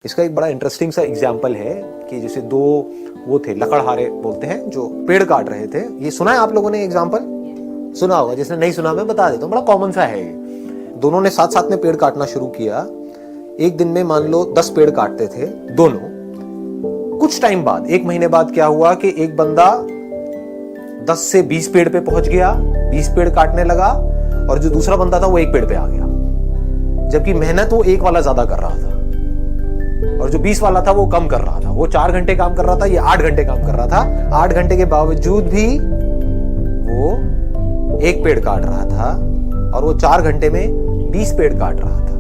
इसका एक बड़ा इंटरेस्टिंग सा एग्जाम्पल है कि जैसे दो वो थे लकड़हारे बोलते हैं जो पेड़ काट रहे थे। ये सुना है आप लोगों ने एग्जाम्पल? सुना होगा, जिसने नहीं सुना मैं बता देता हूँ, बड़ा कॉमन सा है। दोनों ने साथ साथ में पेड़ काटना शुरू किया। एक दिन में मान लो 10 पेड़ काटते थे दोनों। कुछ टाइम बाद, 1 महीने बाद क्या हुआ कि एक बंदा 10 से 20 पेड़ पे पहुंच गया, 20 पेड़ काटने लगा, और जो दूसरा बंदा था वो 1 पेड़ पे आ गया। जबकि मेहनत वो 1 वाला ज्यादा कर रहा था और जो 20 वाला था वो कम कर रहा था। वो 4 घंटे काम कर रहा था, ये 8 घंटे काम कर रहा था। 8 घंटे के बावजूद भी वो 1 पेड़ काट रहा था और वो 4 घंटे में 20 पेड़ काट रहा था।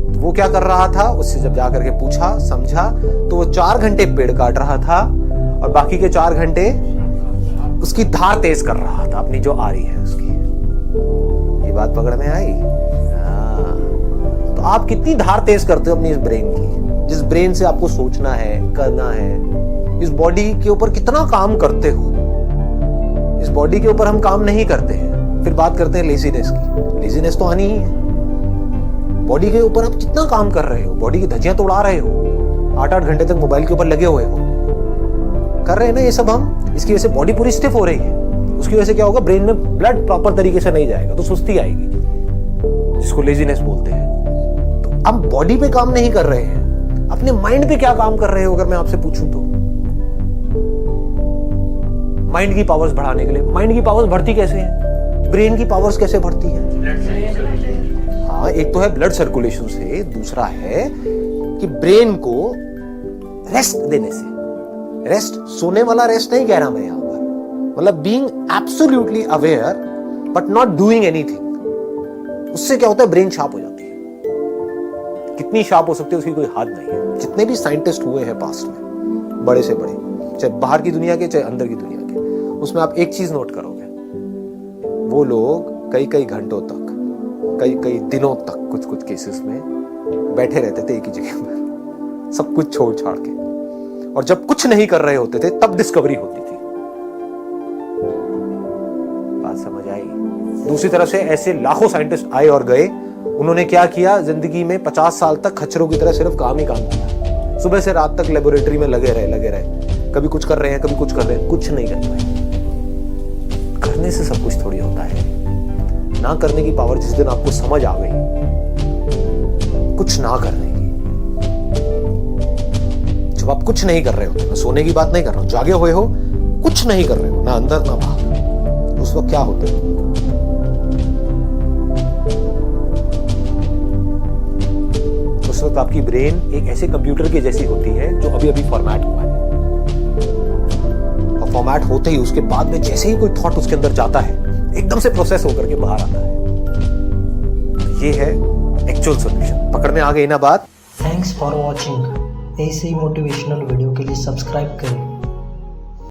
तो वो क्या कर रहा था, उससे जब जाकर के पूछा समझा तो वो 4 घंटे पेड़ काट रहा था और बाकी के 4 घंटे उसकी धार तेज कर रहा था, अपनी जो आ रही है उसकी। ये बात पकड़ में आई? तो आप कितनी धार तेज करते हो अपनी इस ब्रेन की, जिस ब्रेन से आपको सोचना है, करना है। इस बॉडी के ऊपर कितना काम करते हो। इस बॉडी के ऊपर हम काम नहीं करते हैं, फिर बात करते हैं लेजीनेस की। लेजीनेस तो आनी ही है। बॉडी के ऊपर आप कितना काम कर रहे हो, बॉडी की धज्जियां तो उड़ा रहे हो, 8-8 घंटे तक मोबाइल के ऊपर लगे हुए हो, कर रहे हैं ना ये सब हम। इसकी वजह से बॉडी पूरी स्टिफ हो रही है। उसकी वजह से क्या होगा, ब्रेन में ब्लड प्रॉपर तरीके से नहीं जाएगा तो सुस्ती आएगी, जिसको लेजीनेस बोलते हैं। तो हम बॉडी पे काम नहीं कर रहे हैं, अपने माइंड पे क्या काम कर रहे हो अगर मैं आपसे पूछूं तो? माइंड की पावर्स बढ़ाने के लिए। माइंड की पावर्स बढ़ती कैसे हैं? ब्रेन की पावर्स कैसे बढ़ती हैं? हाँ, एक तो है ब्लड सर्कुलेशन से, दूसरा है कि ब्रेन को रेस्ट देने से। रेस्ट सोने वाला रेस्ट नहीं कह रहा मैं यहां पर, मतलब being absolutely aware but not doing anything. उससे क्या होता है, ब्रेन शार्प हो जाती है। कितनी शार्प हो सकती है उसकी कोई हाथ नहीं है। जितने भी साइंटिस्ट हुए हैं पास्ट में, बड़े से बड़े, चाहे बाहर की दुनिया के चाहे अंदर की दुनिया के, उसमें आप एक चीज नोट करोगे, वो लोग कई कई घंटों तक, कई कई दिनों तक कुछ कुछ केसेस में बैठे रहते थे एक ही जगह पर, सब कुछ छोड़ छाड़ के। और जब कुछ नहीं कर रहे होते थे तब डिस्कवरी होती थी। बात समझ आई? दूसरी तरफ से ऐसे लाखों साइंटिस्ट आए और गए। उन्होंने क्या किया, जिंदगी में 50 साल तक खच्चरों की तरह सिर्फ काम ही काम किया। सुबह से रात तक लेबोरेटरी में लगे रहे। कभी कुछ कर रहे हैं, कभी कुछ कर रहे हैं, कुछ नहीं कर पाए। करने से सब कुछ थोड़ी होता है। ना करने की पावर जिस दिन आपको समझ आ गई, कुछ ना करने की, जब आप कुछ नहीं कर रहे हो, मैं सोने की बात नहीं कर रहा हूं, जागे हुए हो, कुछ नहीं कर रहे हो, ना अंदर ना बाहर, उस वक्त क्या होता है? उस वक्त आपकी ब्रेन एक ऐसे कंप्यूटर की जैसी होती है जो अभी अभी फॉर्मेट हुआ है। और फॉर्मेट होते ही उसके बाद में जैसे ही कोई थॉट उसके अंदर जाता है, एकदम से प्रोसेस होकर के बाहर आता है। तो ये है एक्चुअल सॉल्यूशन। पकड़ में आ गई ना बात? Thanks for watching. ऐसे ही मोटिवेशनल वीडियो के लिए सब्सक्राइब करें।